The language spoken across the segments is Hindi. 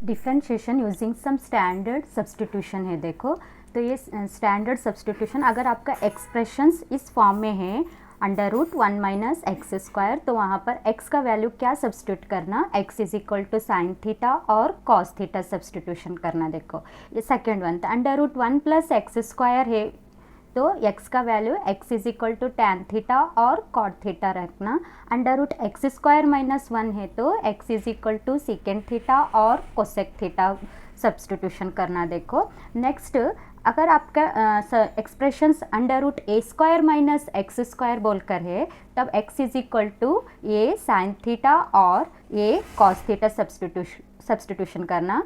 Differentiation using some standard substitution है। देखो तो ये स्टैंडर्ड सब्स्टिट्यूशन, अगर आपका एक्सप्रेशंस इस फॉर्म में है under root 1 minus x square, तो वहाँ पर x का वैल्यू क्या सब्स्टिट्यूट करना, x is equal to sine theta और कॉस थीटा सब्स्टिट्यूशन करना। देखो ये सेकेंड वन था, under root 1 plus x square है तो x का value x is equal to tan theta और कॉट थीटा रखना। Under root x square minus 1 है तो x is equal to secant theta और कोसेक थीटा सब्स्टिट्यूशन करना। देखो नेक्स्ट, अगर आपका expressions under root a square minus x square बोलकर है तब x is equal to a sine theta और ए कॉस थीटा सब्स्टिट्यूशन करना।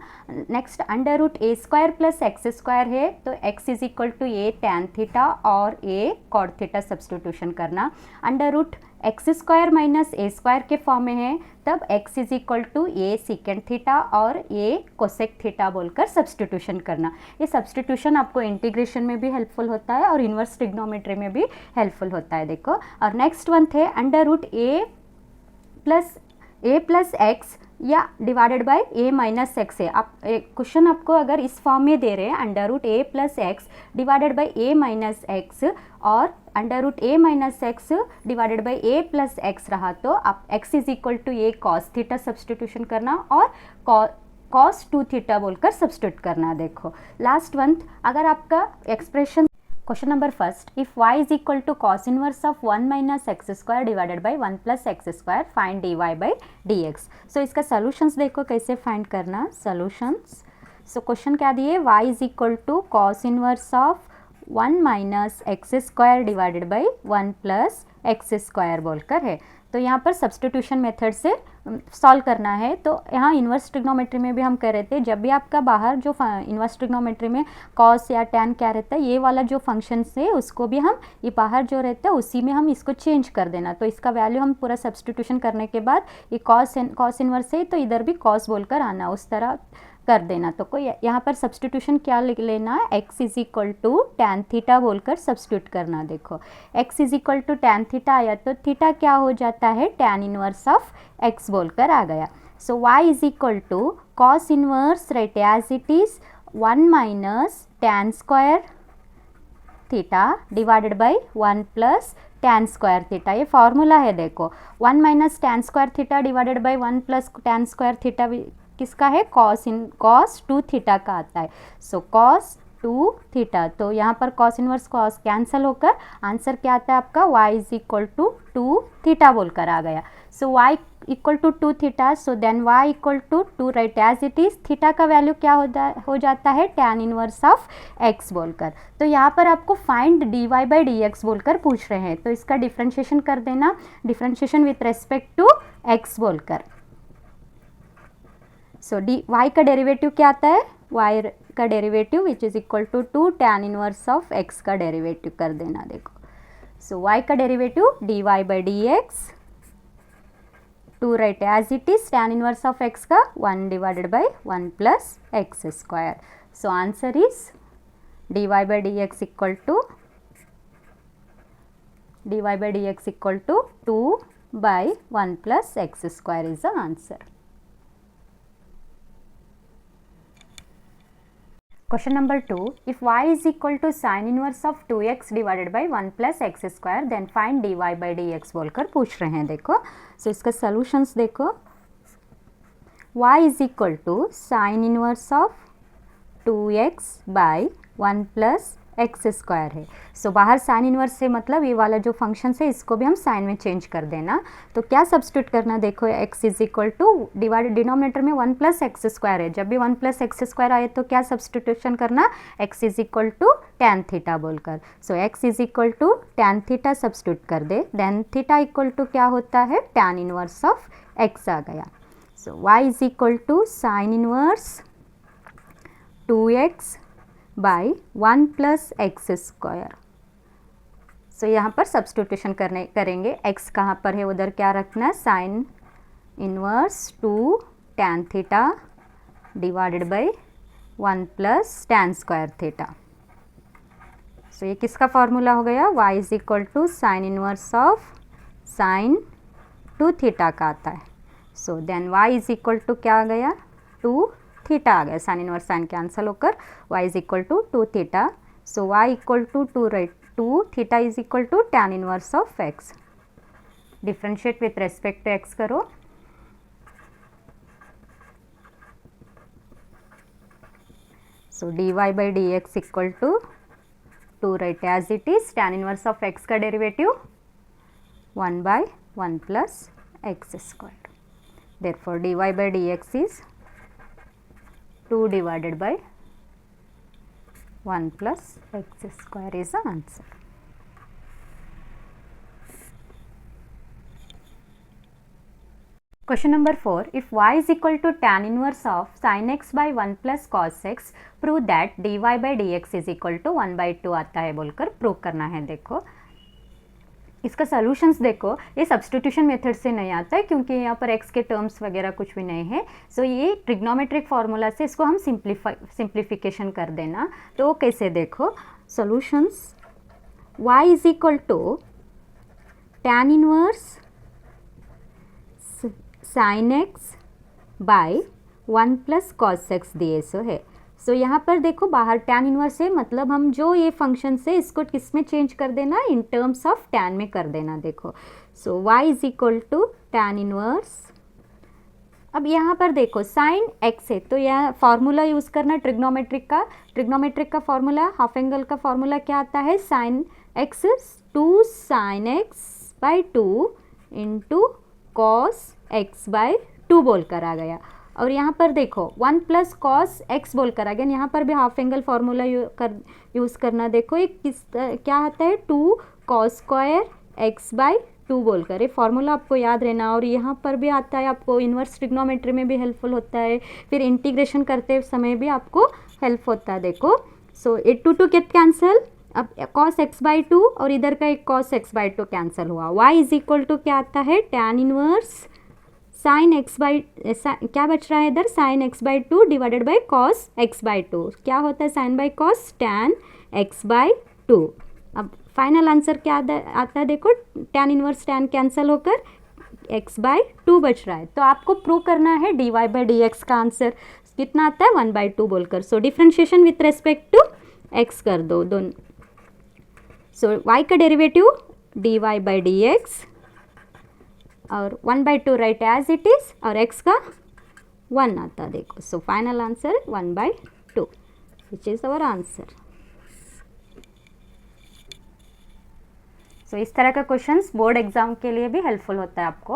Next, under root a square plus x square है तो x is equal to a tan theta और ए कॉट थीटा सब्स्टिट्यूशन करना। Under root x square minus a square के फॉर्म में है तब x is equal to a secant theta और ए कोसेक थीटा बोलकर सब्स्टिट्यूशन करना। ये सब्स्टिट्यूशन आपको इंटीग्रेशन में भी हेल्पफुल होता है और इन्वर्स ट्रिग्नोमेट्री में भी हेल्पफुल होता है। देखो, और नेक्स्ट वन थे under root a plus x या divided by a minus x है। आप क्वेश्चन आपको अगर इस फॉर्म में दे रहे हैं under root a plus x divided by a minus x और under root a minus x divided by a plus x रहा तो आप x is equal to a cos theta substitution करना और कॉस 2 थीटा बोलकर सब्स्टिट्यूट करना। देखो लास्ट वन, अगर आपका expression question number first, if y is equal to cos inverse of 1 minus x square divided by 1 plus x square find dy by dx। So इसका सोल्यूशंस देखो कैसे फाइंड करना। सोल्यूशंस, सो क्वेश्चन क्या दिए, y is equal to cos inverse of 1 minus x square divided by 1 plus x square बोलकर है। तो यहाँ पर सब्स्टिट्यूशन मेथड से सॉल्व करना है। तो यहाँ इन्वर्स ट्रिग्नोमेट्री में भी हम कह रहे थे जब भी आपका बाहर जो इन्वर्स ट्रिग्नोमेट्री में कॉस या टैन क्या रहता है, ये वाला जो फंक्शन है उसको भी हम ये बाहर जो रहता है उसी में हम इसको चेंज कर देना। तो इसका वैल्यू हम पूरा सब्स्टिट्यूशन करने के बाद ये कॉस इन्वर्स है तो इधर भी कॉस बोलकर आना, उस तरह कर देना। तो कोई यहाँ पर सब्स्टिट्यूशन क्या लिख लेना, x is equal to tan theta बोलकर सब्स्टिट्यूट करना। देखो x is equal to tan theta आया तो थीटा क्या हो जाता है, टैन इनवर्स ऑफ x बोलकर आ गया। So y is equal to cos inverse right as it is 1 minus tan square theta divided by 1 plus tan square theta, ये फॉर्मूला है। देखो 1 minus tan square theta divided by 1 plus tan square theta किसका है, कॉस 2 थीटा का आता है। सो कॉस 2 थीटा, तो यहाँ पर कॉस इनवर्स कॉस कैंसिल होकर आंसर क्या आता है आपका, y is equal to 2 theta बोलकर आ गया। So y equal to 2 theta, so then y equal to 2 right as it is. Theta का वैल्यू क्या हो जाता है, टैन इनवर्स ऑफ x बोलकर। तो यहाँ पर आपको फाइंड dy बाई dx बोलकर पूछ रहे हैं तो इसका डिफ्रेंशिएशन कर देना, differentiation with respect to x बोलकर। सो y का डेरिवेटिव क्या आता है, y का derivative which is equal to 2 tan inverse of x का डेरिवेटिव कर देना। देखो सो y का derivative dy by dx 2 right as it is, tan inverse of x का 1 divided by 1 plus x square. So answer is dy by dx equal to 2 by 1 plus x square is the answer. Question number 2, if y is equal to sin inverse of 2x divided by 1 plus x square then find dy by dx बोलकर पूछ रहे हैं। देखो सो इसका सॉल्यूशंस देखो, y is equal to sin inverse of 2x by 1 plus x square है। सो बाहर साइन इनवर्स से मतलब ये वाला जो फंक्शन है इसको भी हम साइन में चेंज कर देना। तो क्या सब्स्टिट्यूट करना, देखो x is equal two divided denominator में 1 प्लस एक्स स्क्वायर है, जब भी 1 प्लस एक्स स्क्वायर आए तो क्या सब्स्टिट्यूशन करना, x is equal to tan theta बोलकर। So x is equal to tan theta substitute कर दे, देन थीटा इक्वल टू क्या होता है, टैन इनवर्स ऑफ x आ गया। So y is equal to sine inverse 2x by 1 plus x square. So यहाँ पर सब्स्टिट्यूशन करेंगे, x कहाँ पर है उधर क्या रखना, sine inverse 2 tan theta divided by 1 plus tan square theta. So ये किसका फॉर्मूला हो गया, y is equal to sine inverse of sine 2 theta का आता है। So then y is equal to क्या आ गया, 2 थीटा आ गया, साइन इनवर्स साइन कैंसिल होकर y is equal to 2 theta. So y equal to 2 right, 2 theta is equal to tan inverse of x. Differentiate with respect to x करो. So dy by dx equal to 2 right as it is. tan inverse of x का derivative 1 by 1 plus x square. Therefore dy by dx is 2 divided by 1 plus x square is the answer. Question number 4. If y is equal to tan inverse of sin x by 1 plus cos x, prove that dy by dx is equal to 1 by 2 आता है बोलकर प्रूव करना है. देखो इसका सॉल्यूशंस देखो, ये सब्स्टिट्यूशन मेथड से नहीं आता है क्योंकि यहाँ पर x के टर्म्स वगैरह कुछ भी नहीं है. सो ये ट्रिग्नोमेट्रिक फार्मूला से इसको हम सिंप्लीफिकेशन कर देना. तो कैसे देखो solutions, y is equal to tan inverse sin x by 1 plus cos x दिए सो है. सो यहाँ पर देखो बाहर tan इनवर्स है, मतलब हम जो ये फंक्शन से इसको किस में चेंज कर देना, इन टर्म्स ऑफ tan में कर देना. देखो so y is equal to tan inverse. अब यहाँ पर देखो साइन x है तो यह फार्मूला यूज़ करना ट्रिग्नोमेट्रिक का फार्मूला, हाफ एंगल का फार्मूला क्या आता है, sine x 2 sin x by 2 into cos x by 2 बोलकर आ गया. और यहाँ पर देखो 1 प्लस कॉस एक्स बोल कर आ गया. यहाँ पर भी हाफ एंगल फार्मूला यूज़ करना. देखो ये क्या आता है, 2 कॉस स्क्वायर एक्स बाई 2 बोल कर. ये फार्मूला आपको याद रहना. और यहाँ पर भी आता है आपको इन्वर्स ट्रिग्नोमेट्री में भी हेल्पफुल होता है, फिर इंटीग्रेशन करते समय भी आपको हेल्प होता है. देखो सो 8 2 गेट कैंसिल. अब कॉस एक्स बाई 2 और इधर का एक कॉस एक्स बाई 2 कैंसिल हुआ. y इज इक्वल टू क्या आता है, tan inverse sine x by, क्या बच रहा है इधर, sine x by 2 divided by cos x by 2. क्या होता है sine by cos, tan x by 2. अब फाइनल आंसर क्या आता है देखो, टैन इनवर्स टैन कैंसिल होकर एक्स बाई 2 बच रहा है. तो आपको प्रूव करना है dy बाई डी एक्स का आंसर कितना आता है, 1 बाई 2 बोलकर. So differentiation with respect to x कर दो दोनों. सो y का derivative dy by d x और 1 by 2 right as it is, और x का 1 आता देखो. So final answer 1 by 2 which is our answer. So इस तरह का क्वेश्चंस बोर्ड एग्जाम के लिए भी हेल्पफुल होता है आपको.